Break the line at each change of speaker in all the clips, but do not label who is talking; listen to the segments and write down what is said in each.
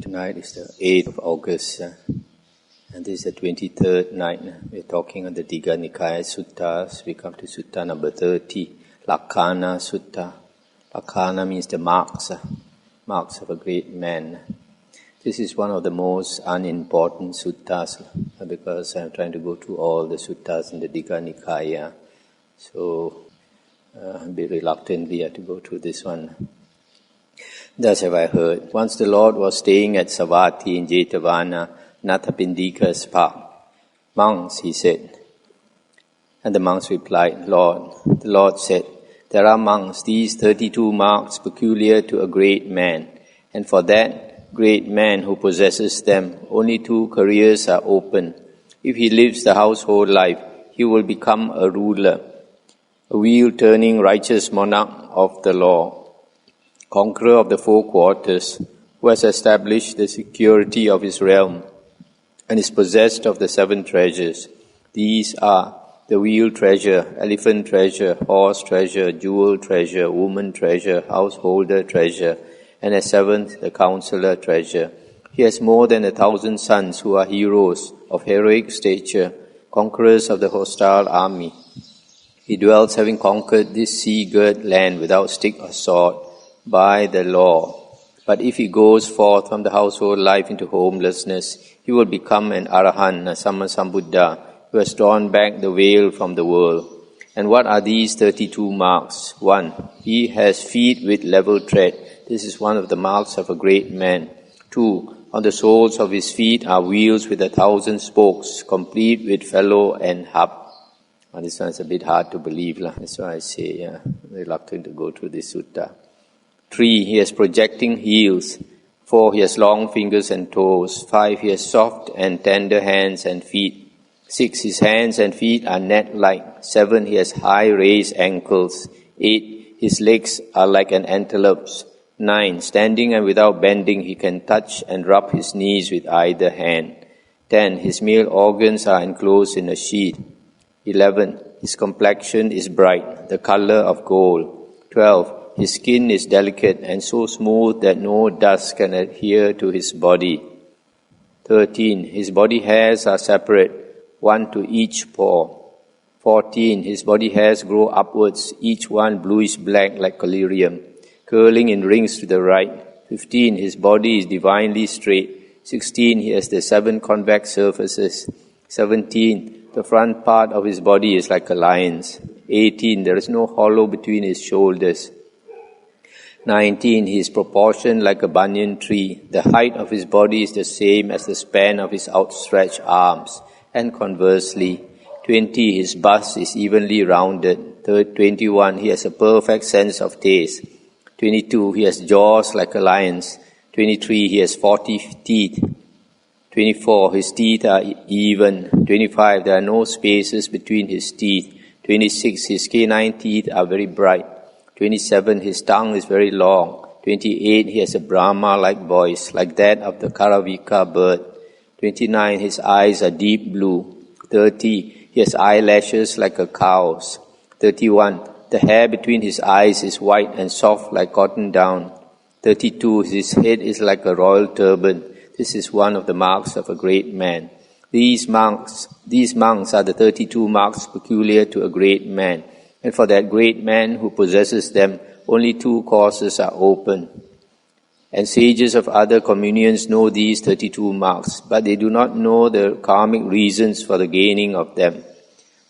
Tonight is the 8th of August, and this is the 23rd night. We're talking on the Digha Nikaya Suttas. We come to Sutta number 30, Lakkhana Sutta. Lakkhana means the marks of a great man. This is one of the most unimportant suttas because I'm trying to go through all the suttas in the Digha Nikaya. So, a bit reluctantly I have to go through this one. Thus have I heard. Once the Lord was staying at Savatthi in Jetavana, Nathapindika's park. Monks, he said. And the monks replied, Lord. The Lord said, there are monks, these 32 marks peculiar to a great man. And for that great man who possesses them, only 2 careers are open. If he lives the household life, he will become a ruler, a wheel-turning righteous monarch of the law, conqueror of the 4 quarters, who has established the security of his realm and is possessed of the 7 treasures. These are the wheel treasure, elephant treasure, horse treasure, jewel treasure, woman treasure, householder treasure, and a 7th, the counselor treasure. He has more than 1,000 sons who are heroes of heroic stature, conquerors of the hostile army. He dwells having conquered this sea-girt land without stick or sword, by the law. But if he goes forth from the household life into homelessness, he will become an arahant, a Sammasambuddha, who has drawn back the veil from the world. And what are these 32 marks? 1. He has feet with level tread. This is one of the marks of a great man. 2. On the soles of his feet are wheels with 1,000 spokes, complete with felloe and hub. Well, this one is a bit hard to believe. That's why I say, reluctant to go through this sutta. 3. He has projecting heels. 4. He has long fingers and toes. 5. He has soft and tender hands and feet. 6. His hands and feet are net-like. 7. He has high raised ankles. 8. His legs are like an antelope's. 9. Standing and without bending, he can touch and rub his knees with either hand. 10. His male organs are enclosed in a sheath. 11. His complexion is bright, the color of gold. 12. His skin is delicate and so smooth that no dust can adhere to his body. 13. His body hairs are separate, 1 to each paw. 14. His body hairs grow upwards, each one bluish-black like collyrium, curling in rings to the right. 15. His body is divinely straight. 16. He has the 7 convex surfaces. 17. The front part of his body is like a lion's. 18. There is no hollow between his shoulders. 19. He is proportioned like a banyan tree. The height of his body is the same as the span of his outstretched arms. And conversely, 20. His bust is evenly rounded. 21. He has a perfect sense of taste. 22. He has jaws like a lion's. 23. He has 40 teeth. 24. His teeth are even. 25. There are no spaces between his teeth. 26. His canine teeth are very bright. 27. His tongue is very long. 28. He has a Brahma-like voice, like that of the Karavika bird. 29. His eyes are deep blue. 30. He has eyelashes like a cow's. 31. The hair between his eyes is white and soft like cotton down. 32. His head is like a royal turban. This is one of the marks of a great man. These monks are the 32 marks peculiar to a great man. And for that great man who possesses them, only 2 courses are open. And sages of other communions know these 32 marks, but they do not know the karmic reasons for the gaining of them.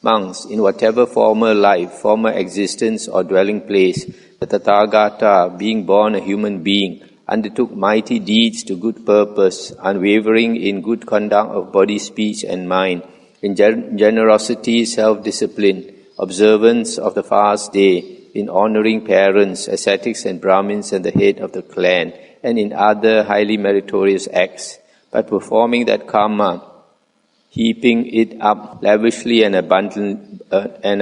Monks, in whatever former life, former existence or dwelling place, the Tathagata, being born a human being, undertook mighty deeds to good purpose, unwavering in good conduct of body, speech and mind, in generosity, self-discipline, observance of the fast day, in honoring parents, ascetics and Brahmins and the head of the clan, and in other highly meritorious acts. By performing that karma, heaping it up lavishly and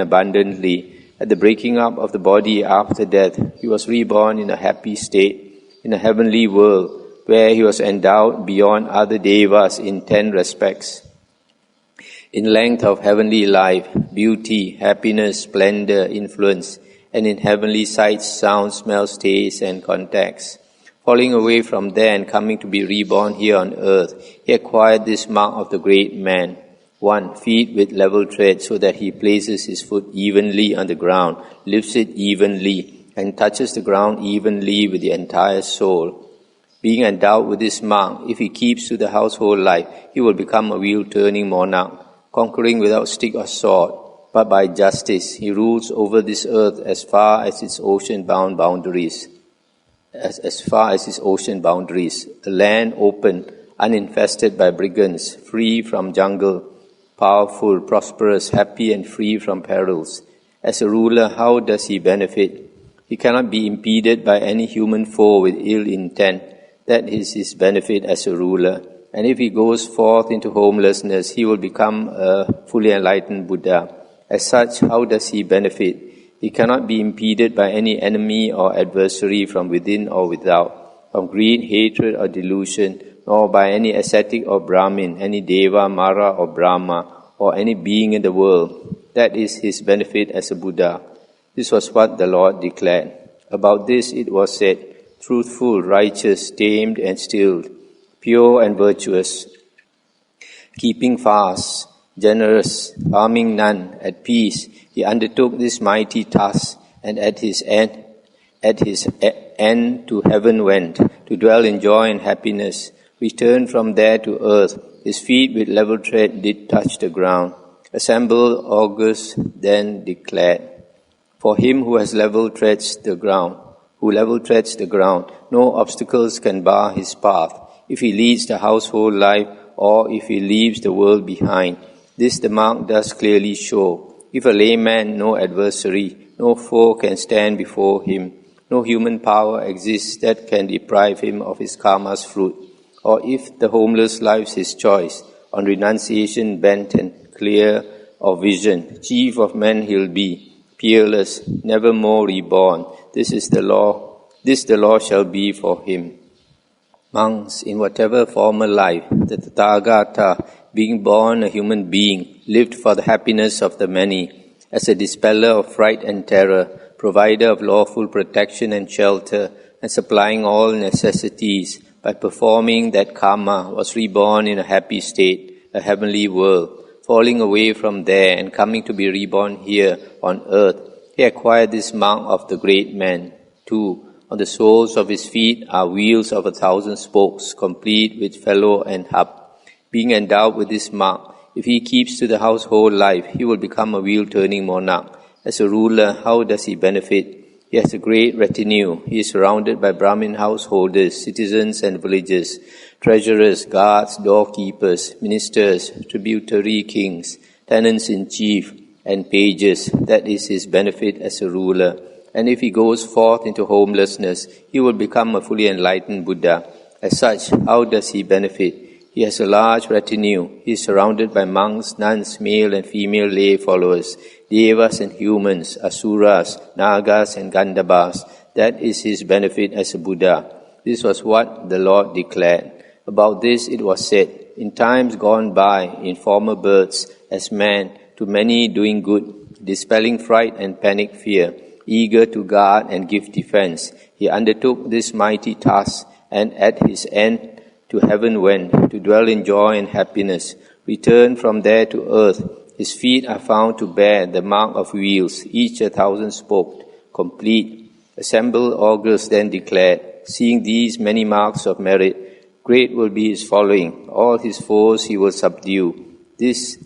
abundantly, at the breaking up of the body after death, he was reborn in a happy state, in a heavenly world, where he was endowed beyond other devas in 10 respects. In length of heavenly life, beauty, happiness, splendor, influence, and in heavenly sights, sounds, smells, tastes, and contacts. Falling away from there and coming to be reborn here on earth, he acquired this mark of the great man. 1. Feet with level tread, so that he places his foot evenly on the ground, lifts it evenly, and touches the ground evenly with the entire soul. Being endowed with this mark, if he keeps to the household life, he will become a wheel-turning monarch, conquering without stick or sword, but by justice. He rules over this earth as far as its ocean-bound boundaries. As far as its ocean boundaries, a land open, uninfested by brigands, free from jungle, powerful, prosperous, happy and free from perils. As a ruler, how does he benefit? He cannot be impeded by any human foe with ill intent. That is his benefit as a ruler. And if he goes forth into homelessness, he will become a fully enlightened Buddha. As such, how does he benefit? He cannot be impeded by any enemy or adversary from within or without, from greed, hatred or delusion, nor by any ascetic or Brahmin, any Deva, Mara or Brahma, or any being in the world. That is his benefit as a Buddha. This was what the Lord declared. About this it was said, truthful, righteous, tamed and stilled, pure and virtuous, keeping fast, generous, harming none, at peace, he undertook this mighty task, and at his end to heaven went, to dwell in joy and happiness. Returned from there to earth, his feet with level tread did touch the ground. Assembled August then declared, for him who level treads the ground, no obstacles can bar his path. If he leads the household life, or if he leaves the world behind, this the mark does clearly show. If a layman, no adversary, no foe can stand before him. No human power exists that can deprive him of his karma's fruit. Or if the homeless life's his choice, on renunciation bent and clear of vision, chief of men he'll be, peerless, never more reborn. This the law shall be for him. Monks, in whatever former life, the Tathagata, being born a human being, lived for the happiness of the many, as a dispeller of fright and terror, provider of lawful protection and shelter, and supplying all necessities. By performing that karma, was reborn in a happy state, a heavenly world. Falling away from there and coming to be reborn here on earth, he acquired this mark of the great man. 2. On the soles of his feet are wheels of 1,000 spokes, complete with felloe and hub. Being endowed with this mark, if he keeps to the household life, he will become a wheel-turning monarch. As a ruler, how does he benefit? He has a great retinue. He is surrounded by Brahmin householders, citizens and villagers, treasurers, guards, doorkeepers, ministers, tributary kings, tenants-in-chief, and pages. That is his benefit as a ruler. And if he goes forth into homelessness, he will become a fully enlightened Buddha. As such, how does he benefit? He has a large retinue. He is surrounded by monks, nuns, male and female lay followers, devas and humans, asuras, nagas and gandhabas. That is his benefit as a Buddha. This was what the Lord declared. About this it was said, in times gone by, in former births, as man, to many doing good, dispelling fright and panic fear, eager to guard and give defense, he undertook this mighty task, and at his end to heaven went, to dwell in joy and happiness. Returned from there to earth, his feet are found to bear the mark of wheels, each 1,000 spoked, complete. Assembled August then declared, seeing these many marks of merit, great will be his following, all his foes he will subdue. This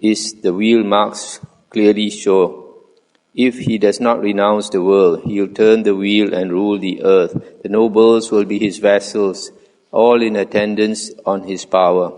is the wheel marks clearly show. If he does not renounce the world, he will turn the wheel and rule the earth. The nobles will be his vassals, all in attendance on his power.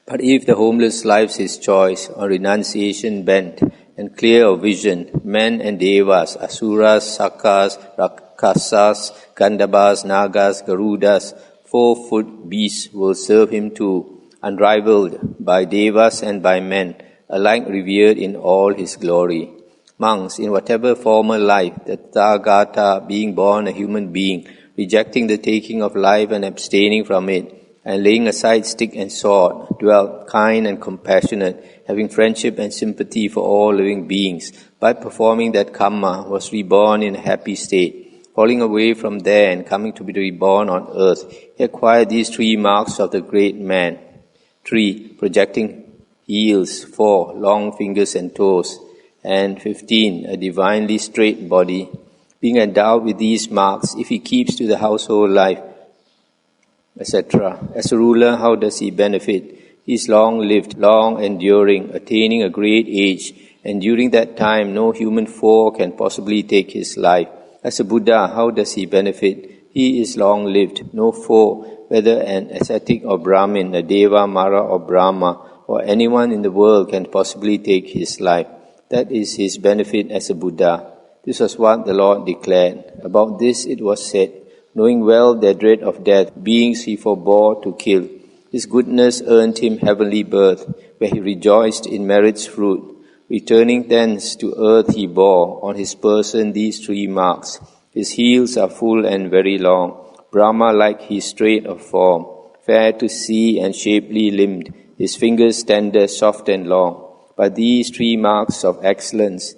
But if the homeless life's his choice, on renunciation bent, and clear of vision, men and devas, asuras, sakas, rakshasas, gandhabas, nagas, garudas, 4-foot beasts will serve him too, unrivaled by devas and by men, alike revered in all his glory. Monks, in whatever former life, the Tathagata, being born a human being, rejecting the taking of life and abstaining from it, and laying aside stick and sword, dwelt kind and compassionate, having friendship and sympathy for all living beings. By performing that karma, was reborn in a happy state. Falling away from there and coming to be reborn on earth, he acquired these 3 marks of the great man. 3. Projecting heels. 4. Long fingers and toes. And 15. A divinely straight body. Being endowed with these marks, if he keeps to the household life, etc. As a ruler, how does he benefit? He is long-lived, long-enduring, attaining a great age, and during that time no human foe can possibly take his life. As a Buddha, how does he benefit? He is long-lived, no foe, whether an ascetic or Brahmin, a Deva, Mara or Brahma, or anyone in the world can possibly take his life. That is his benefit as a Buddha. This was what the Lord declared. About this it was said, knowing well their dread of death, beings he forbore to kill. His goodness earned him heavenly birth, where he rejoiced in merit's fruit. Returning thence to earth he bore on his person these 3 marks. His heels are full and very long. Brahma-like he straight of form, fair to see and shapely limbed. His fingers tender, soft and long. By these 3 marks of excellence,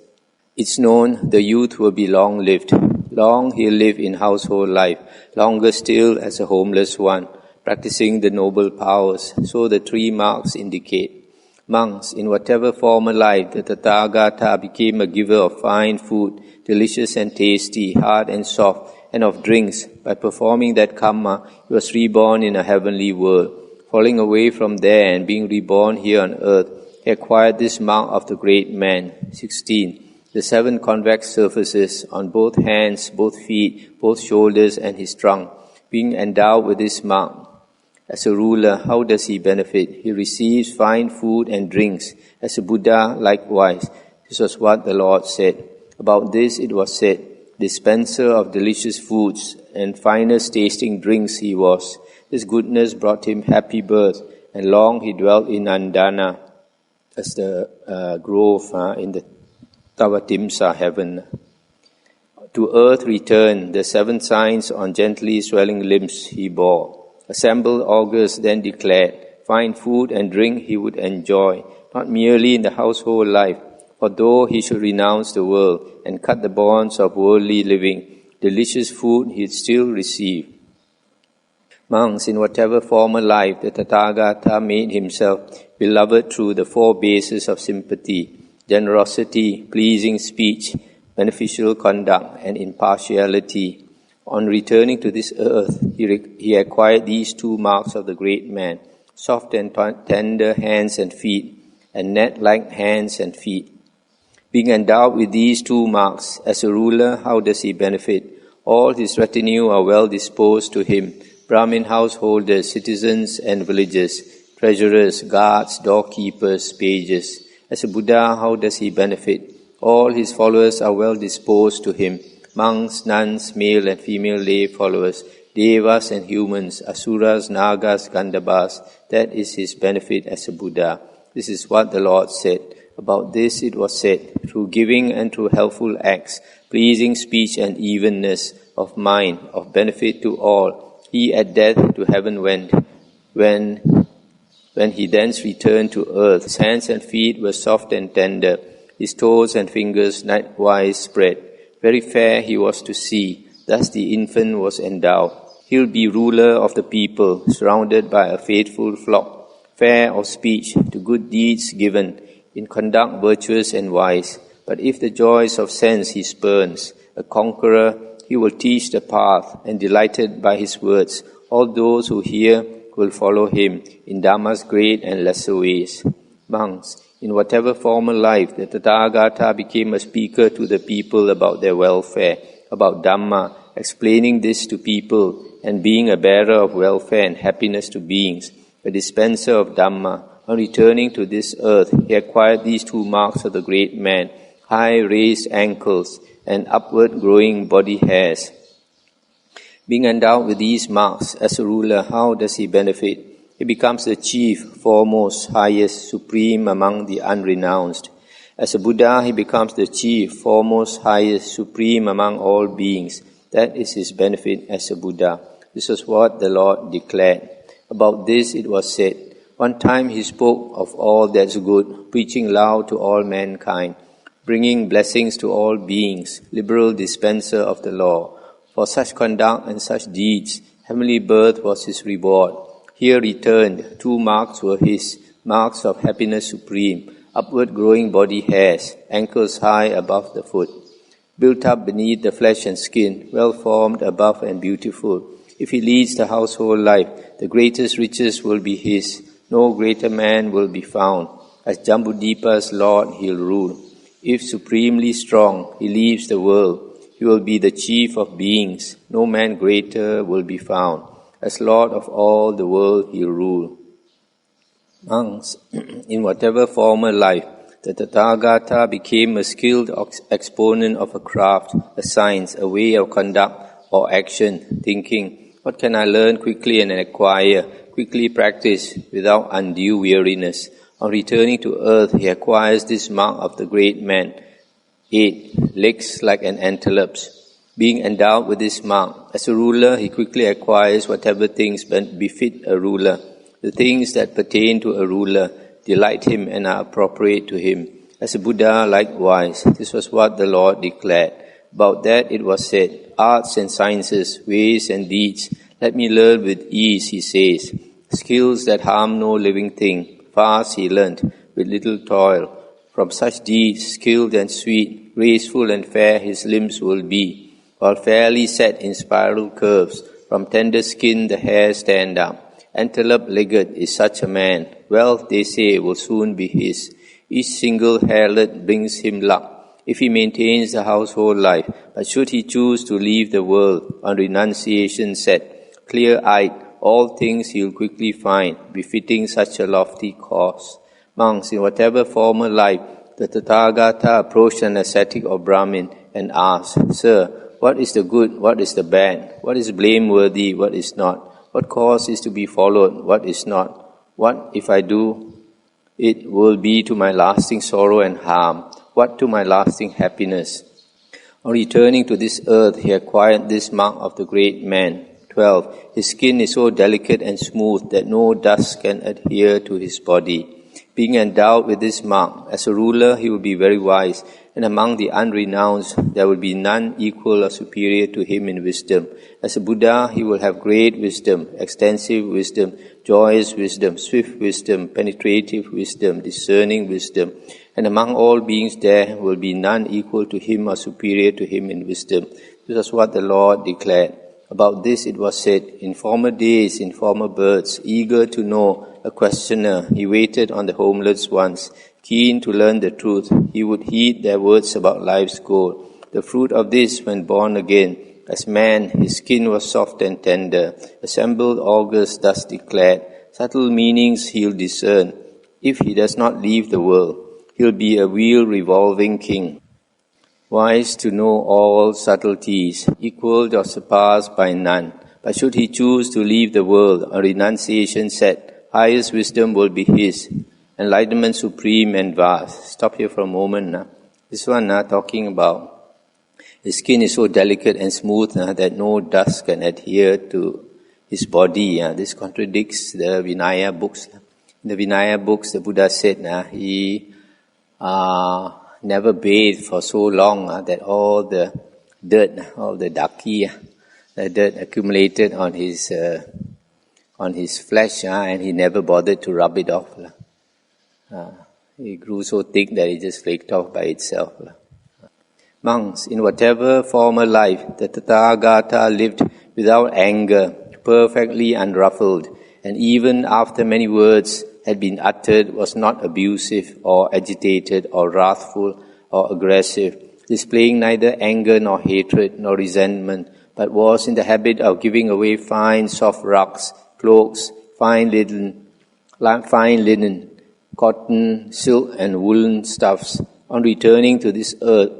it's known the youth will be long-lived. Long he'll live in household life, longer still as a homeless one, practicing the noble powers. So the 3 marks indicate. Monks, in whatever former life, the Tathagata became a giver of fine food, delicious and tasty, hard and soft, and of drinks. By performing that karma, he was reborn in a heavenly world. Falling away from there and being reborn here on earth, he acquired this mark of the great man. 16. The 7 convex surfaces on both hands, both feet, both shoulders, and his trunk, being endowed with this mark. As a ruler, how does he benefit? He receives fine food and drinks. As a Buddha, likewise. This was what the Lord said. About this it was said, dispenser of delicious foods and finest tasting drinks he was. His goodness brought him happy birth, and long he dwelt in Andana, as the grove in the Tavatimsa heaven. To earth returned, the 7 signs on gently swelling limbs he bore. Assembled augurs then declared, fine food and drink he would enjoy, not merely in the household life, for though he should renounce the world and cut the bonds of worldly living, delicious food he'd still receive. Monks, in whatever former life, the Tathagata made himself beloved through the 4 bases of sympathy, generosity, pleasing speech, beneficial conduct, and impartiality. On returning to this earth, he acquired these 2 marks of the great man, soft and tender hands and feet, and net-like hands and feet. Being endowed with these 2 marks, as a ruler, how does he benefit? All his retinue are well disposed to him, Brahmin householders, citizens and villagers, treasurers, guards, doorkeepers, pages. As a Buddha, how does he benefit? All his followers are well disposed to him, monks, nuns, male and female lay followers, devas and humans, asuras, nagas, gandhabas. That is his benefit as a Buddha. This is what the Lord said. About this it was said, through giving and through helpful acts, pleasing speech and evenness of mind, of benefit to all, he at death to heaven went. When he thence returned to earth, his hands and feet were soft and tender, his toes and fingers nightwise spread. Very fair he was to see, thus the infant was endowed. He'll be ruler of the people, surrounded by a faithful flock, fair of speech, to good deeds given, in conduct virtuous and wise. But if the joys of sense he spurns, a conqueror, he will teach the path, and delighted by his words, all those who hear will follow him in Dhamma's great and lesser ways. Monks, in whatever former life, the Tathagata became a speaker to the people about their welfare, about Dhamma, explaining this to people, and being a bearer of welfare and happiness to beings, a dispenser of Dhamma. On returning to this earth, he acquired these 2 marks of the great man, high raised ankles and upward growing body hairs. Being endowed with these marks, as a ruler, how does he benefit? He becomes the chief, foremost, highest, supreme among the unrenounced. As a Buddha, he becomes the chief, foremost, highest, supreme among all beings. That is his benefit as a Buddha. This was what the Lord declared. About this it was said, one time he spoke of all that's good, preaching loud to all mankind, bringing blessings to all beings, liberal dispenser of the law. For such conduct and such deeds, heavenly birth was his reward. Here returned, 2 marks were his, marks of happiness supreme, upward growing body hairs, ankles high above the foot, built up beneath the flesh and skin, well formed above and beautiful. If he leads the household life, the greatest riches will be his, no greater man will be found. As Jambudvipa's lord he'll rule. If supremely strong, he leaves the world, he will be the chief of beings, no man greater will be found. As Lord of all the world he'll rule. Monks, in whatever former life, the Tathagata became a skilled exponent of a craft, a science, a way of conduct or action, thinking, what can I learn quickly and acquire, quickly practice without undue weariness? On returning to earth, he acquires this mark of the great man. 8. Legs like an antelope's. Being endowed with this mark, as a ruler, he quickly acquires whatever things befit a ruler. The things that pertain to a ruler delight him and are appropriate to him. As a Buddha, likewise, this was what the Lord declared. About that it was said, arts and sciences, ways and deeds, let me learn with ease, he says. Skills that harm no living thing, fast he learnt, with little toil. From such deeds, skilled and sweet, graceful and fair his limbs will be, while fairly set in spiral curves, from tender skin the hairs stand up. Antelope-legged is such a man, wealth, they say, will soon be his. Each single hairlet brings him luck, if he maintains the household life, but should he choose to leave the world, on renunciation set, clear-eyed, all things he'll quickly find, befitting such a lofty cause. Monks, in whatever former life, the Tathagata approached an ascetic or Brahmin and asked, Sir, what is the good, what is the bad, what is blameworthy, what is not? What course is to be followed, what is not? What, if I do, it will be to my lasting sorrow and harm? What to my lasting happiness? On returning to this earth, he acquired this mark of the great man. 12. His skin is so delicate and smooth that no dust can adhere to his body. Being endowed with this mark, as a ruler he will be very wise, and among the unrenounced there will be none equal or superior to him in wisdom. As a Buddha he will have great wisdom, extensive wisdom, joyous wisdom, swift wisdom, penetrative wisdom, discerning wisdom, and among all beings there will be none equal to him or superior to him in wisdom. This is what the Lord declared. About this it was said, in former days, in former births, eager to know, a questioner, he waited on the homeless ones, keen to learn the truth. He would heed their words about life's goal. The fruit of this, when born again, as man, his skin was soft and tender. Assembled augurs thus declared, subtle meanings he'll discern. If he does not leave the world, he'll be a wheel-revolving king. Wise to know all subtleties, equalled or surpassed by none. But should he choose to leave the world, on renunciation set, highest wisdom will be his, enlightenment supreme and vast. Stop here for a moment. This one talking about his skin is so delicate and smooth that no dust can adhere to his body. This contradicts the Vinaya books. In the Vinaya books, the Buddha said he never bathed for so long that all the dirt, all the daki, the dirt accumulated on his flesh, and he never bothered to rub it off. It grew so thick that it just flaked off by itself. Monks, in whatever former life, the Tathagata lived without anger, perfectly unruffled, and even after many words had been uttered, was not abusive or agitated or wrathful or aggressive, displaying neither anger nor hatred nor resentment, but was in the habit of giving away fine soft rugs, cloaks, fine linen, cotton, silk and woolen stuffs. On returning to this earth,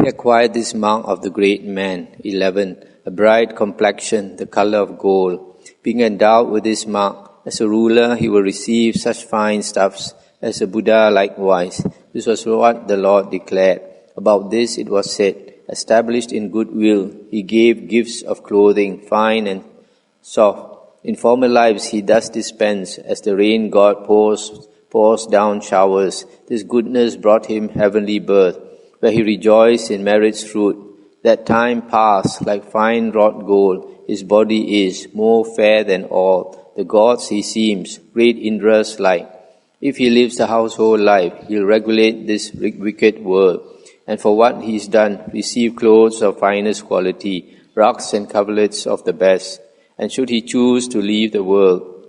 he acquired this mark of the great man. 11. A bright complexion, the color of gold. Being endowed with this mark, as a ruler he will receive such fine stuffs, as a Buddha likewise. This was what the Lord declared. About this it was said, established in goodwill, he gave gifts of clothing, fine and soft. In former lives he thus dispensed, as the rain god pours down showers. This goodness brought him heavenly birth, where he rejoiced in merit's fruit, That time passed like fine wrought gold. His body is more fair than all. The gods he seems, great Indra's like. If he lives a household life, he'll regulate this wicked world. And for what he's done, receive clothes of finest quality, rugs and coverlets of the best. And should he choose to leave the world,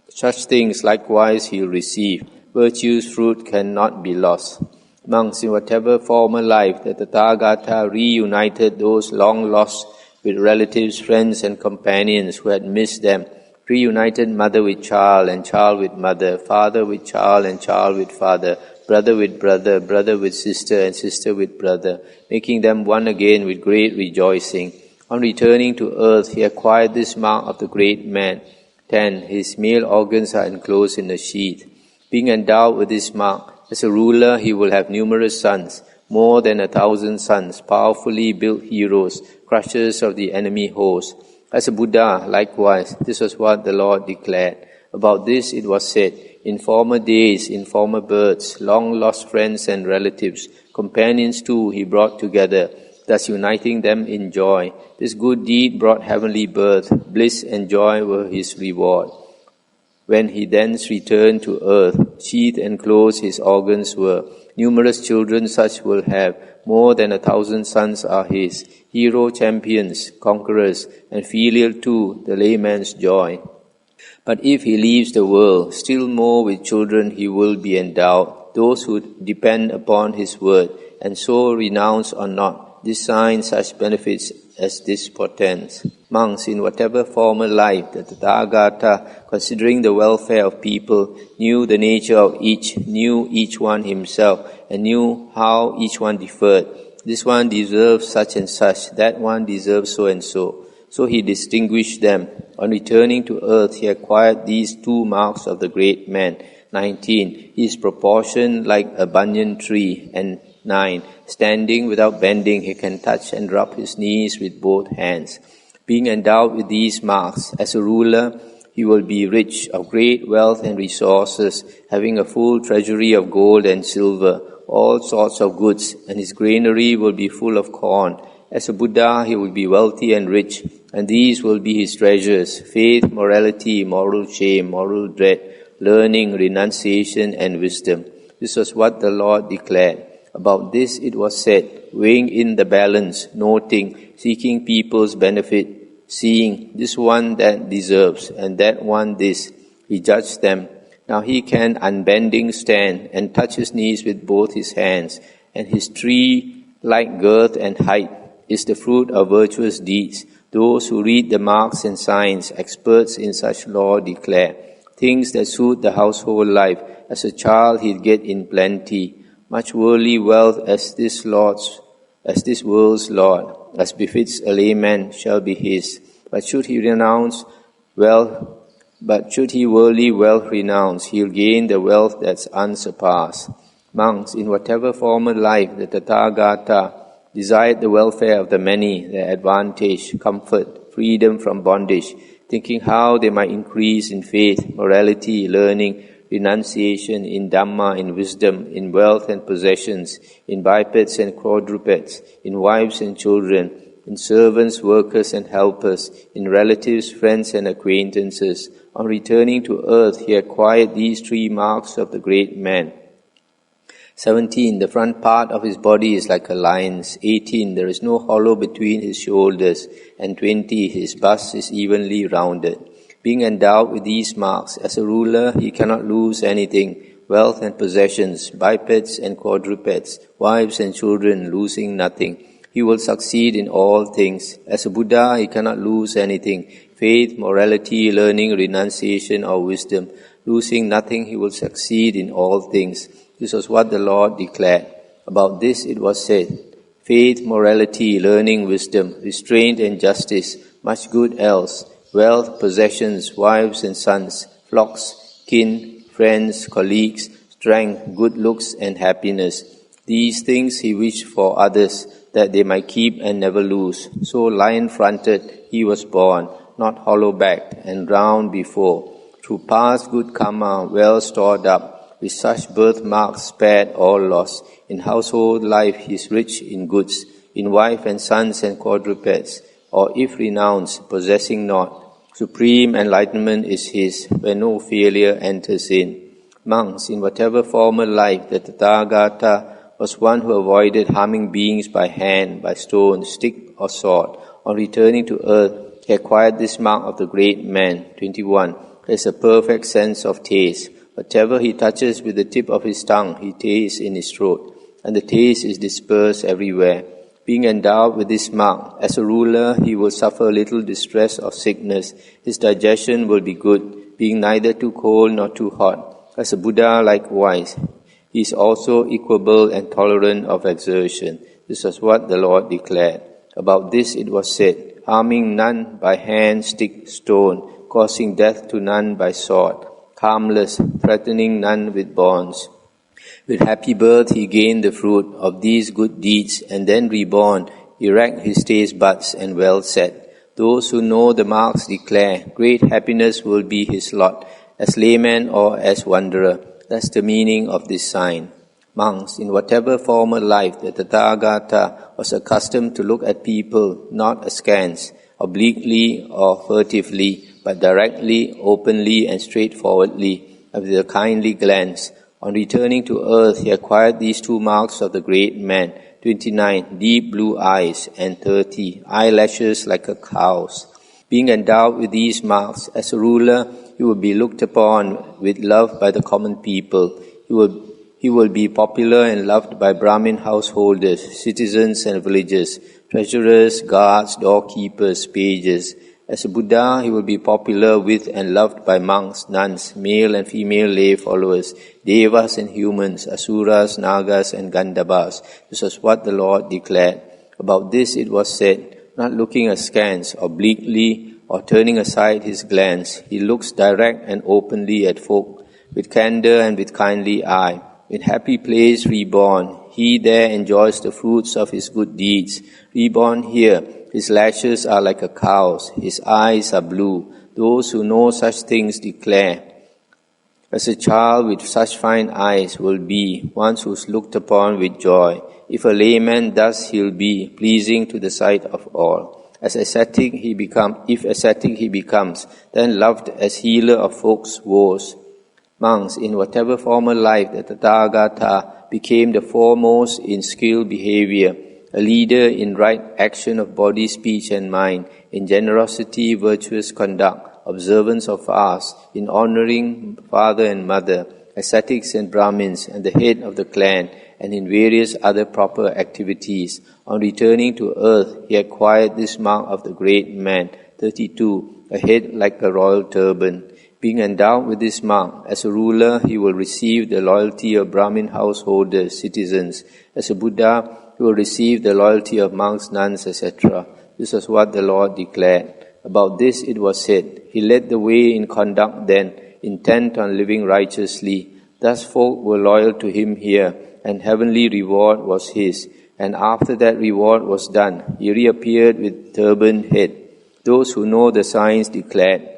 such things likewise he'll receive. Virtue's fruit cannot be lost. Monks, in whatever former life the Tathagata reunited those long lost with relatives, friends and companions who had missed them, reunited mother with child and child with mother, father with child and child with father, brother with brother, brother with sister and sister with brother, making them one again with great rejoicing. On returning to earth, he acquired this mark of the great man. 10. His male organs are enclosed in a sheath. Being endowed with this mark, as a ruler he will have numerous sons, more than 1,000 sons, powerfully built heroes, crushers of the enemy host. As a Buddha, likewise, this was what the Lord declared. About this it was said, in former days, in former births, long-lost friends and relatives, companions too he brought together, thus uniting them in joy. This good deed brought heavenly birth, bliss and joy were his reward. When he thence returned to earth, sheathed and closed his organs were. Numerous children such will have, more than 1,000 sons are his, hero champions, conquerors, and filial too, the layman's joy. But if he leaves the world, still more with children he will be endowed, those who depend upon his word, and so renounce or not, design such benefits as this portends. Monks, in whatever former life the Tathagata, considering the welfare of people, knew the nature of each, knew each one himself, and knew how each one differed. This one deserves such and such, that one deserves so and so. So he distinguished them. On returning to earth, he acquired these two marks of the great man. 19. He is proportioned like a banyan tree. And 9. Standing without bending, he can touch and rub his knees with both hands. Being endowed with these marks, as a ruler, he will be rich of great wealth and resources, having a full treasury of gold and silver, all sorts of goods, and his granary will be full of corn. As a Buddha, he will be wealthy and rich, and these will be his treasures: faith, morality, moral shame, moral dread, learning, renunciation, and wisdom. This was what the Lord declared. About this it was said, weighing in the balance, noting, seeking people's benefit, seeing this one that deserves, and that one this, he judged them. Now he can unbending stand, and touch his knees with both his hands, and his tree-like girth and height is the fruit of virtuous deeds. Those who read the marks and signs, experts in such law declare, things that suit the household life, as a child he'll get in plenty, much worldly wealth as this world's Lord, as befits a layman, shall be his. But should he worldly wealth renounce, he'll gain the wealth that's unsurpassed. Monks, in whatever former life the Tathagata desired the welfare of the many, their advantage, comfort, freedom from bondage, thinking how they might increase in faith, morality, learning, renunciation, in Dhamma, in wisdom, in wealth and possessions, in bipeds and quadrupeds, in wives and children, in servants, workers and helpers, in relatives, friends and acquaintances. On returning to earth, he acquired these three marks of the great man. 17. The front part of his body is like a lion's. 18. There is no hollow between his shoulders. And 20. His bust is evenly rounded. Being endowed with these marks, as a ruler, he cannot lose anything, wealth and possessions, bipeds and quadrupeds, wives and children, losing nothing. He will succeed in all things. As a Buddha, he cannot lose anything, faith, morality, learning, renunciation, or wisdom. Losing nothing, he will succeed in all things. This was what the Lord declared. About this it was said, faith, morality, learning, wisdom, restraint and justice, much good else, wealth, possessions, wives and sons, flocks, kin, friends, colleagues, strength, good looks and happiness. These things he wished for others, that they might keep and never lose. So lion-fronted he was born, not hollow-backed and round before. Through past good karma, well stored up, with such birthmarks spared or lost. In household life he is rich in goods. in wife and sons and quadrupeds, or if renounced, possessing not. Supreme enlightenment is his, where no failure enters in. Monks, in whatever former life the Tathagata was one who avoided harming beings by hand, by stone, stick or sword. On returning to earth, he acquired this mark of the great man. 21. There is a perfect sense of taste. Whatever he touches with the tip of his tongue, he tastes in his throat, and the taste is dispersed everywhere. Being endowed with this mark, as a ruler, he will suffer little distress or sickness. His digestion will be good, being neither too cold nor too hot. As a Buddha, likewise, he is also equable and tolerant of exertion. This was what the Lord declared. About this it was said, harming none by hand, stick, stone, causing death to none by sword, harmless, threatening none with bonds. With happy birth he gained the fruit of these good deeds, and then reborn, erect his taste buds and well set. Those who know the marks declare, great happiness will be his lot, as layman or as wanderer. That's the meaning of this sign. Monks, in whatever former life the Tathagata was accustomed to look at people not askance, obliquely or furtively, but directly, openly and straightforwardly, and with a kindly glance. On returning to earth, he acquired these two marks of the great man. 29. Deep blue eyes, and 30. Eyelashes like a cow's. Being endowed with these marks, as a ruler, he will be looked upon with love by the common people. He will be popular and loved by Brahmin householders, citizens and villagers, treasurers, guards, doorkeepers, pages. As a Buddha, he will be popular with and loved by monks, nuns, male and female lay followers, devas and humans, asuras, nagas and gandhabas. This was what the Lord declared. About this it was said, not looking askance, obliquely, or turning aside his glance, he looks direct and openly at folk, with candor and with kindly eye. In happy place reborn, he there enjoys the fruits of his good deeds. Reborn here, his lashes are like a cow's, his eyes are blue. Those who know such things declare, as a child with such fine eyes will be, one who's looked upon with joy. If a layman, thus he'll be, pleasing to the sight of all. If ascetic he becomes, then loved as healer of folks' woes. Monks, in whatever former life the Tathagata became the foremost in skilled behavior, a leader in right action of body, speech and mind, in generosity, virtuous conduct, observance of fast, in honoring father and mother, ascetics and Brahmins, and the head of the clan, and in various other proper activities. On returning to earth, he acquired this mark of the great man. 32. A head like a royal turban. Being endowed with this mark, as a ruler, he will receive the loyalty of Brahmin householders, citizens. As a Buddha, he will receive the loyalty of monks, nuns, etc. This was what the Lord declared. About this it was said, he led the way in conduct then, intent on living righteously. Thus folk were loyal to him here, and heavenly reward was his. And after that reward was done, he reappeared with turbaned head. Those who know the signs declared,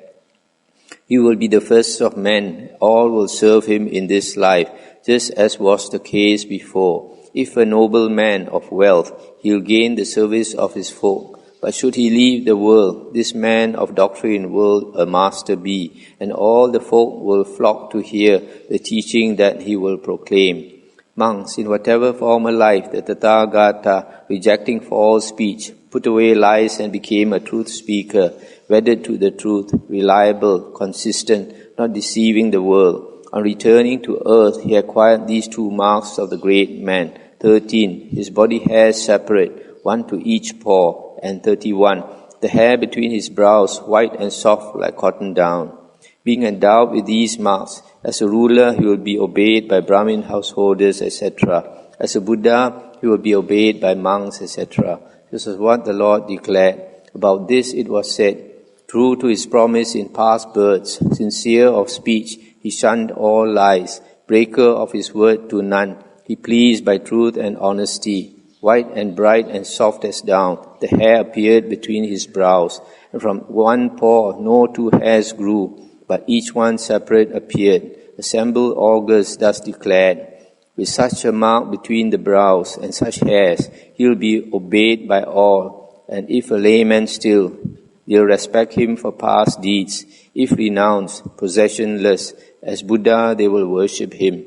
he will be the first of men. All will serve him in this life, just as was the case before. If a noble man of wealth, he'll gain the service of his folk. But should he leave the world, this man of doctrine will a master be, and all the folk will flock to hear the teaching that he will proclaim. Monks, in whatever former life the Tathagata, rejecting false speech, put away lies and became a truth speaker, wedded to the truth, reliable, consistent, not deceiving the world. On returning to earth, he acquired these two marks of the great man. 13. His body hairs separate, one to each paw. And 31. The hair between his brows white and soft like cotton down. Being endowed with these marks, as a ruler he will be obeyed by Brahmin householders, etc. As a Buddha, he will be obeyed by monks, etc. This is what the Lord declared. About this it was said, true to his promise in past births, sincere of speech, he shunned all lies, breaker of his word to none, he pleased by truth and honesty. White and bright and soft as down, the hair appeared between his brows, and from one paw no two hairs grew, but each one separate appeared. Assembled augurs thus declared, With such a mark between the brows and such hairs, he'll be obeyed by all, and if a layman still, they'll respect him for past deeds. If renounced, possessionless, as Buddha, they will worship him.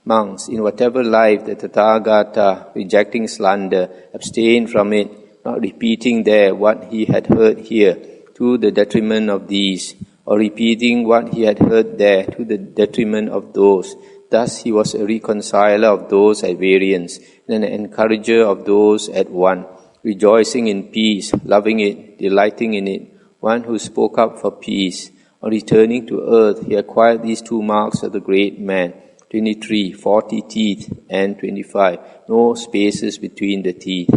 Monks, in whatever life the Tathagata, rejecting slander, abstain from it, not repeating there what he had heard here, to the detriment of these, or repeating what he had heard there, to the detriment of those. Thus he was a reconciler of those at variance, and an encourager of those at one, rejoicing in peace, loving it, delighting in it, one who spoke up for peace. On returning to earth, he acquired these two marks of the great man, 23, 40 teeth, and 25, no spaces between the teeth.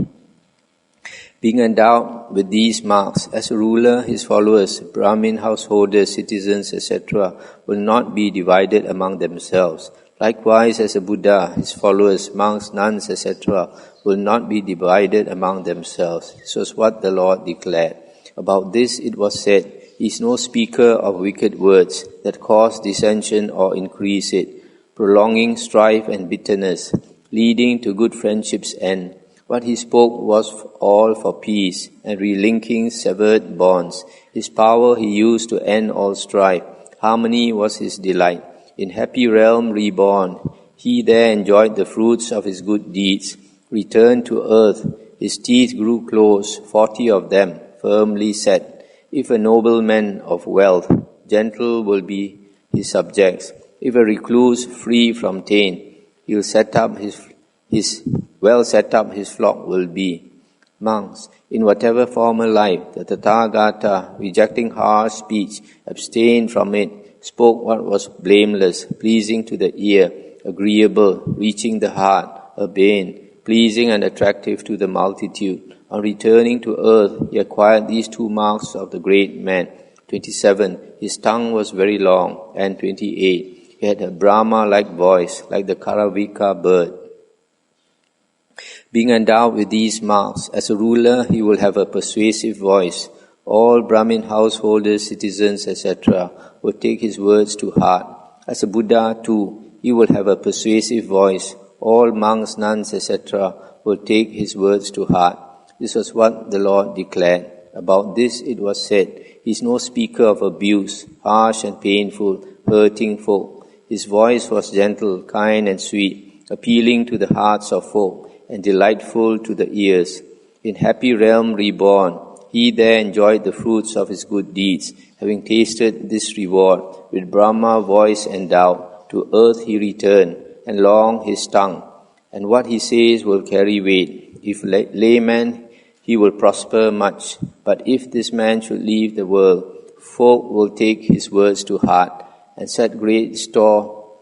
Being endowed with these marks, as a ruler, his followers, Brahmin householders, citizens, etc., will not be divided among themselves. Likewise, as a Buddha, his followers, monks, nuns, etc., will not be divided among themselves. This was what the Lord declared. About this it was said, he is no speaker of wicked words that cause dissension or increase it, prolonging strife and bitterness, leading to good friendship's end. What he spoke was all for peace and relinking severed bonds. His power he used to end all strife. Harmony was his delight. In happy realm reborn, he there enjoyed the fruits of his good deeds. Returned to earth, his teeth grew close, 40 of them, firmly set. If a nobleman of wealth, gentle will be his subjects. If a recluse, free from taint, he'll set up his flock will be. Monks, in whatever former life, the Tathagata, rejecting harsh speech, abstained from it, spoke what was blameless, pleasing to the ear, agreeable, reaching the heart, urbane, pleasing and attractive to the multitude. On returning to earth, he acquired these two marks of the great man. 27. His tongue was very long. And 28. He had a Brahma-like voice, like the Karavika bird. Being endowed with these marks, as a ruler, he will have a persuasive voice. All Brahmin householders, citizens, etc., will take his words to heart. As a Buddha, too, he will have a persuasive voice. All monks, nuns, etc., will take his words to heart. This was what the Lord declared. About this it was said, he is no speaker of abuse, harsh and painful, hurting folk. His voice was gentle, kind and sweet, appealing to the hearts of folk, and delightful to the ears. In happy realm reborn, he there enjoyed the fruits of his good deeds. Having tasted this reward, with Brahma voice endowed, to earth he returned, and long his tongue. And what he says will carry weight. If layman, he will prosper much. But if this man should leave the world, folk will take his words to heart, and set great store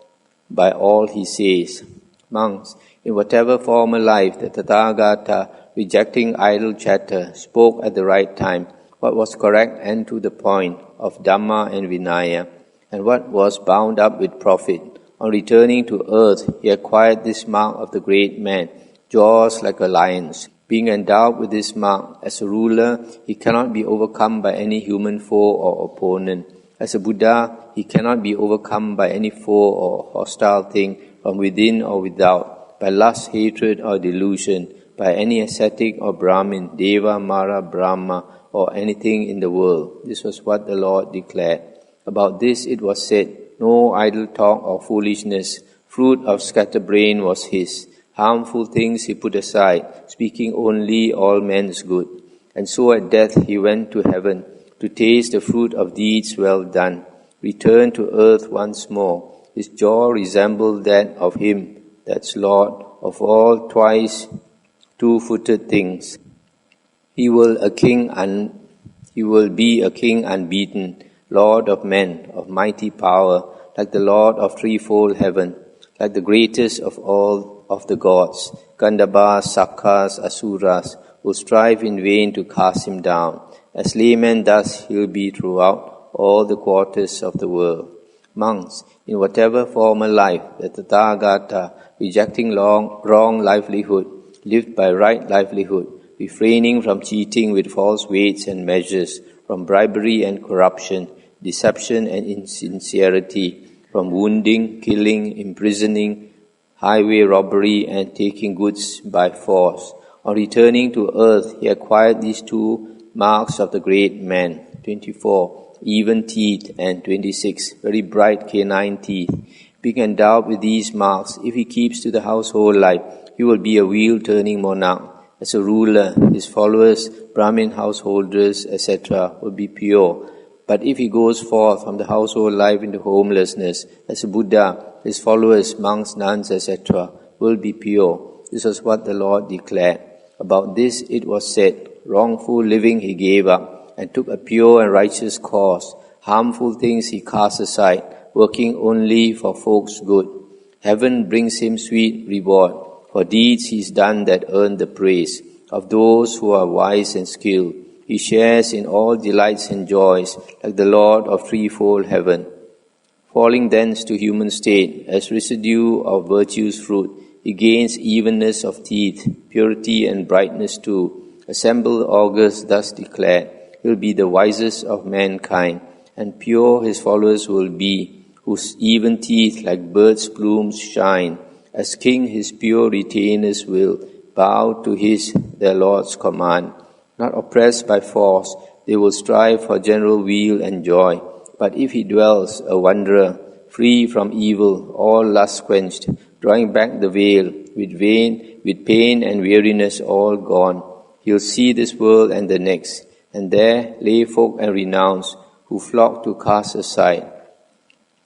by all he says. Monks, in whatever former life the Tathagata, rejecting idle chatter, spoke at the right time what was correct and to the point of Dhamma and Vinaya, and what was bound up with profit. On returning to earth, he acquired this mark of the great man, jaws like a lion's. Being endowed with this mark, as a ruler, he cannot be overcome by any human foe or opponent. As a Buddha, he cannot be overcome by any foe or hostile thing from within or without, by lust, hatred, or delusion, by any ascetic or Brahmin, Deva, Mara, Brahma, or anything in the world. This was what the Lord declared. About this it was said, no idle talk or foolishness, fruit of scatterbrain was his. Harmful things he put aside, speaking only all men's good. And so at death he went to heaven, to taste the fruit of deeds well done. Returned to earth once more. His jaw resembled that of him, that's Lord, of all twice two-footed things. He will be a king unbeaten, Lord of men, of mighty power, like the Lord of threefold heaven, like the greatest of all of the gods, Gandhabas, Sakkars, Asuras, who strive in vain to cast him down. As layman thus he will be throughout all the quarters of the world. Monks, in whatever former life the Tathagata, rejecting wrong livelihood, lived by right livelihood, refraining from cheating with false weights and measures, from bribery and corruption, deception and insincerity, from wounding, killing, imprisoning, highway robbery and taking goods by force. On returning to earth, he acquired these two marks of the great man. 24. Even teeth. And 26. Very bright canine teeth. Being endowed with these marks, if he keeps to the household life, he will be a wheel-turning monarch. As a ruler, his followers, Brahmin householders, etc., will be pure. But if he goes forth from the household life into homelessness, as a Buddha, his followers, monks, nuns, etc., will be pure. This was what the Lord declared. About this it was said, wrongful living he gave up, and took a pure and righteous course. Harmful things he cast aside, working only for folks' good. Heaven brings him sweet reward. For deeds he's done that earn the praise of those who are wise and skilled. He shares in all delights and joys, like the Lord of threefold heaven. Falling thence to human state, as residue of virtue's fruit, he gains evenness of teeth, purity and brightness too. Assembled augurs thus declared, he will be the wisest of mankind, and pure his followers will be, whose even teeth like birds' plumes shine. As king his pure retainers will bow to his, their Lord's command. Not oppressed by force, they will strive for general weal and joy. But if he dwells, a wanderer, free from evil, all lust quenched, drawing back the veil, with pain and weariness all gone, he'll see this world and the next, and there lay folk and renounced, who flock to cast aside,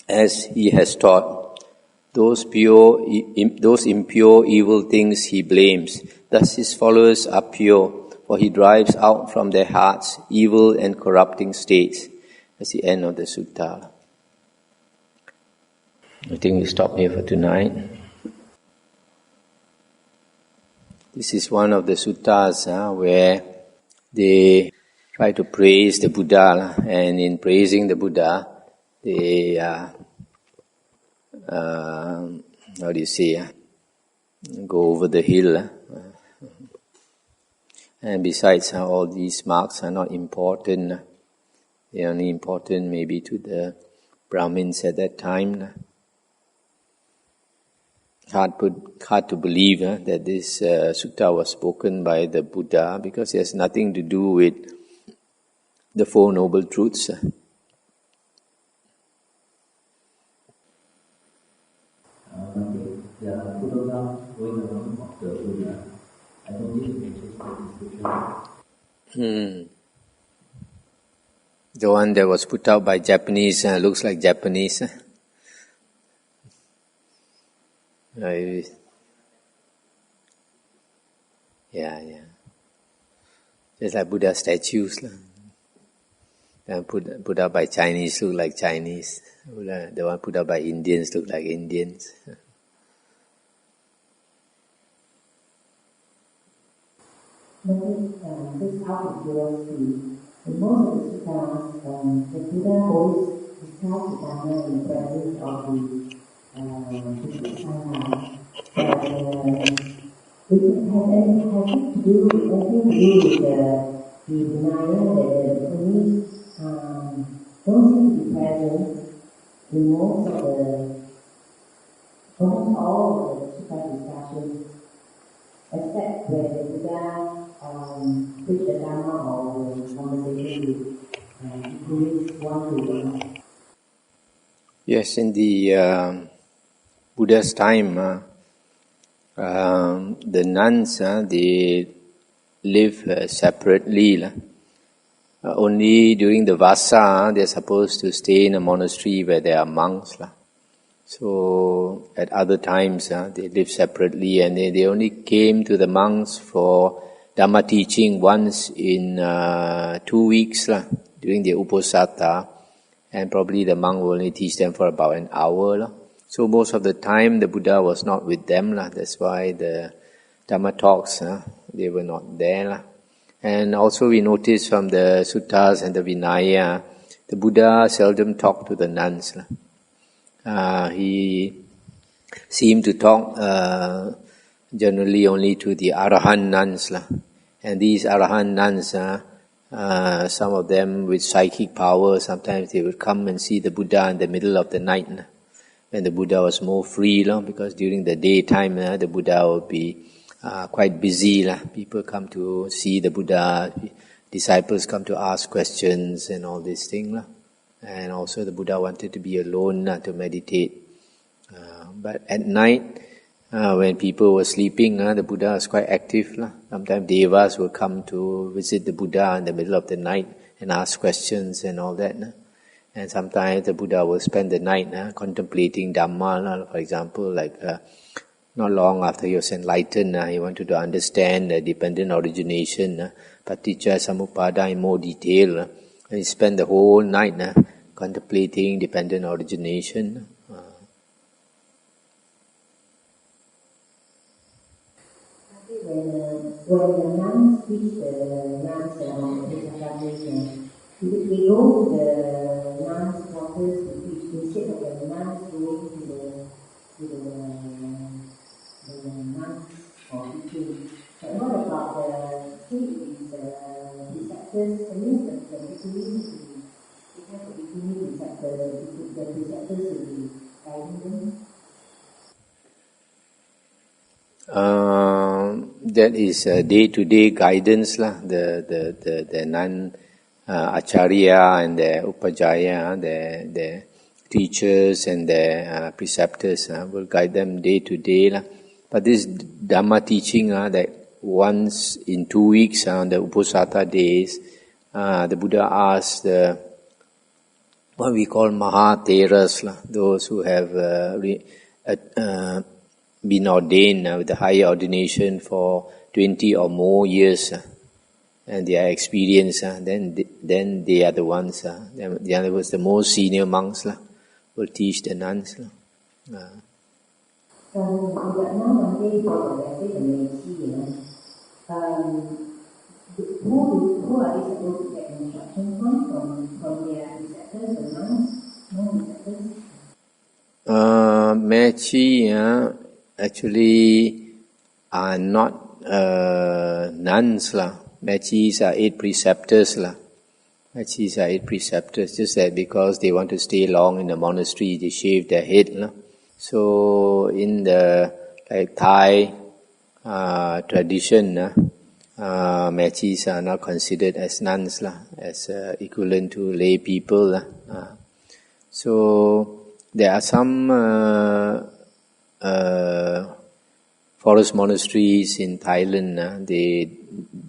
as he has taught. Those impure evil things he blames. Thus his followers are pure, for he drives out from their hearts evil and corrupting states. That's the end of the sutta. I think we stop here for tonight. This is one of the suttas where they try to praise the Buddha, and in praising the Buddha, they go over the hill. And besides, all these marks are not important. They are only important maybe to the Brahmins at that time. Hard to believe that this sutta was spoken by the Buddha, because it has nothing to do with the Four Noble Truths. The one that was put out by Japanese looks like Japanese. Yeah. Just like Buddha statues. Put out by Chinese look like Chinese. The one put out by Indians look like Indians.
Just out of curiosity, in most of the suttas, the Buddha always describes the Dhamma in the presence of the Sangha. But has anything to do with the Vinaya that the Buddhists don't seem to be present in almost all of the sutta discussions, except where the Buddha preached the Dhamma or the conversation with Buddhists one-to-one.
Yes, in the Buddha's time, the nuns, they live separately. Only during the Vasa, they're supposed to stay in a monastery where there are monks. So at other times, they live separately, and they only came to the monks for Dhamma teaching once in 2 weeks during the Uposatha, and probably the monk will only teach them for about an hour. So most of the time the Buddha was not with them. That's why the Dhamma talks, they were not there. And also we notice from the suttas and the Vinaya, the Buddha seldom talked to the nuns. He seemed to talk generally only to the Arahant nuns. And these Arahant nuns, some of them with psychic power, sometimes they would come and see the Buddha in the middle of the night. when the Buddha was more free, because during the daytime, the Buddha would be quite busy. People come to see the Buddha, disciples come to ask questions and all these things. And also the Buddha wanted to be alone to meditate. But at night, when people were sleeping, the Buddha was quite active. Sometimes devas would come to visit the Buddha in the middle of the night and ask questions and all that. And sometimes the Buddha will spend the night contemplating Dhamma. For example, not long after he was enlightened, he wanted to understand the dependent origination, paticca samuppada in more detail. And he spent the whole night contemplating dependent origination.
When the nuns teach the nuns dissertation, we go to the nuns' quarters to teach instead of the nuns going to the nuns for teaching. But what about the preceptors? That means the preceptors will be guiding them.
That is day-to-day guidance, the nun acharya and the upajjhaya, the teachers and the preceptors will guide them day-to-day. But this Dhamma teaching, that once in 2 weeks on the Uposatha days, the Buddha asked what we call Mahatheras, those who have been ordained with a higher ordination for 20 or more years, and they are experienced, then they are the ones, in other words, the most senior monks will teach the nuns.
Who are they supposed to get instruction from their preceptors, the nuns, non-preceptors?
Mechi actually are not nuns. Mechis are 8 preceptors. Mechis are 8 preceptors, just that because they want to stay long in the monastery, they shave their head. So in the Thai tradition, Mechis are not considered as nuns, as equivalent to lay people. So there are some forest monasteries in Thailand. They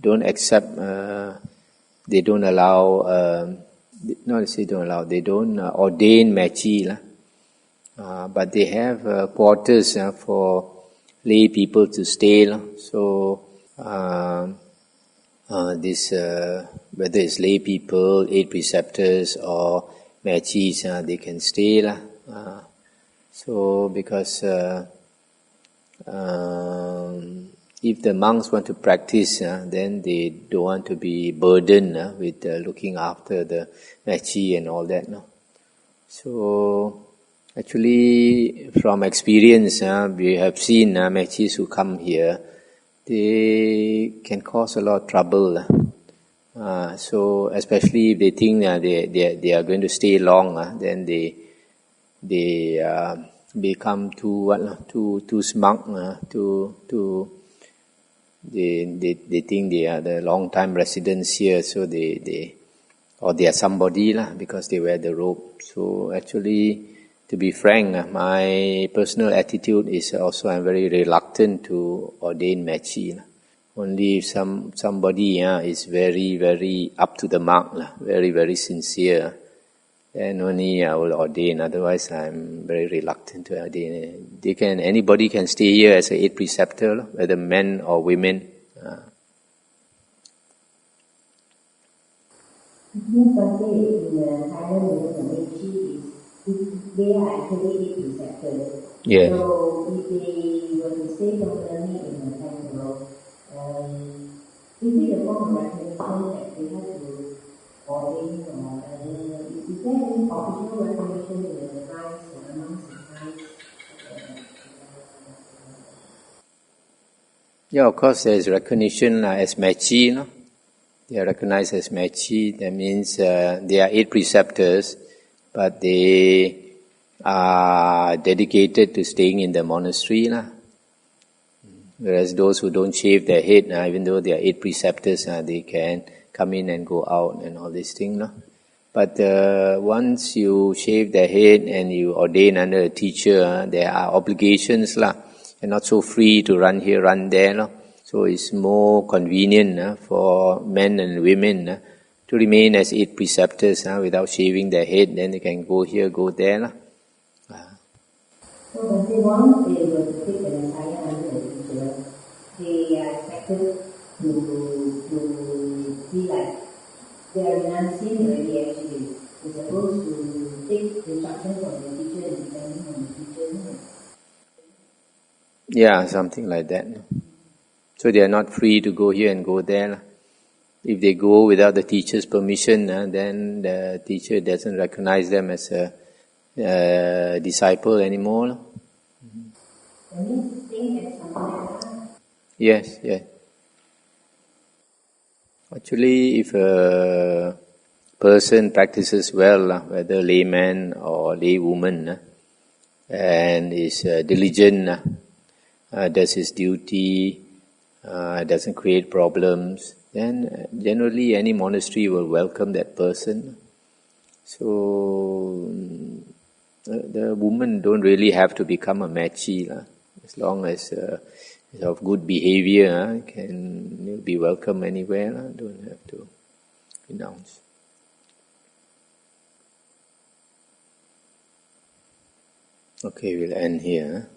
don't accept, they don't allow, they don't ordain Mechi, but they have quarters for lay people to stay. So this, whether it's lay people, 8 preceptors or Mechis, they can stay. So because if the monks want to practice, then they don't want to be burdened with looking after the Mechi and all that. So actually, from experience, we have seen Mechis who come here, they can cause a lot of trouble. So especially if they think they are going to stay long, then they become too smug, they think they are the long time residents here, so they are somebody because they wear the robe. So actually, to be frank, my personal attitude is also I'm very reluctant to ordain Mechi. Only if somebody is very, very up to the mark, very, very sincere, then only I will ordain. Otherwise, I'm very reluctant to ordain. Anybody can stay here as an 8 preceptor, whether men or women.
Means one day in Thailand, the Mechi they are actually 8 preceptors.
Yeah.
So if they were to stay permanently in the temple, is it a form of recognition that they have to ordain, or is there any official recognition in the tribes or amongst the tribes?
Yeah, of course, there is recognition as Mechi. They are recognized as Mechi. That means they are 8 preceptors, but they are dedicated to staying in the monastery. Whereas those who don't shave their head, even though they are 8 preceptors, they can come in and go out and all these things. But once you shave their head and you ordain under a teacher, there are obligations. You're not so free to run here, run there. So it's more convenient for men and women to remain as 8 preceptors without shaving their head. Then they can go here, go there.
So when they want to take the Nikaya under the teacher, they are expected to be like they are renunciating already actually. They're supposed to take instructions from the teacher and depending on the teacher.
Yeah, something like that. So they are not free to go here and go there. If they go without the teacher's permission, then the teacher doesn't recognize them as a disciple anymore.
That means staying at somewhere.
Yes. Actually, if a person practices well, whether layman or laywoman, and is diligent, does his duty, doesn't create problems, then generally any monastery will welcome that person. So the woman don't really have to become a machi, as long as of good behavior, can be welcome anywhere. Don't have to renounce. Okay, we'll end here.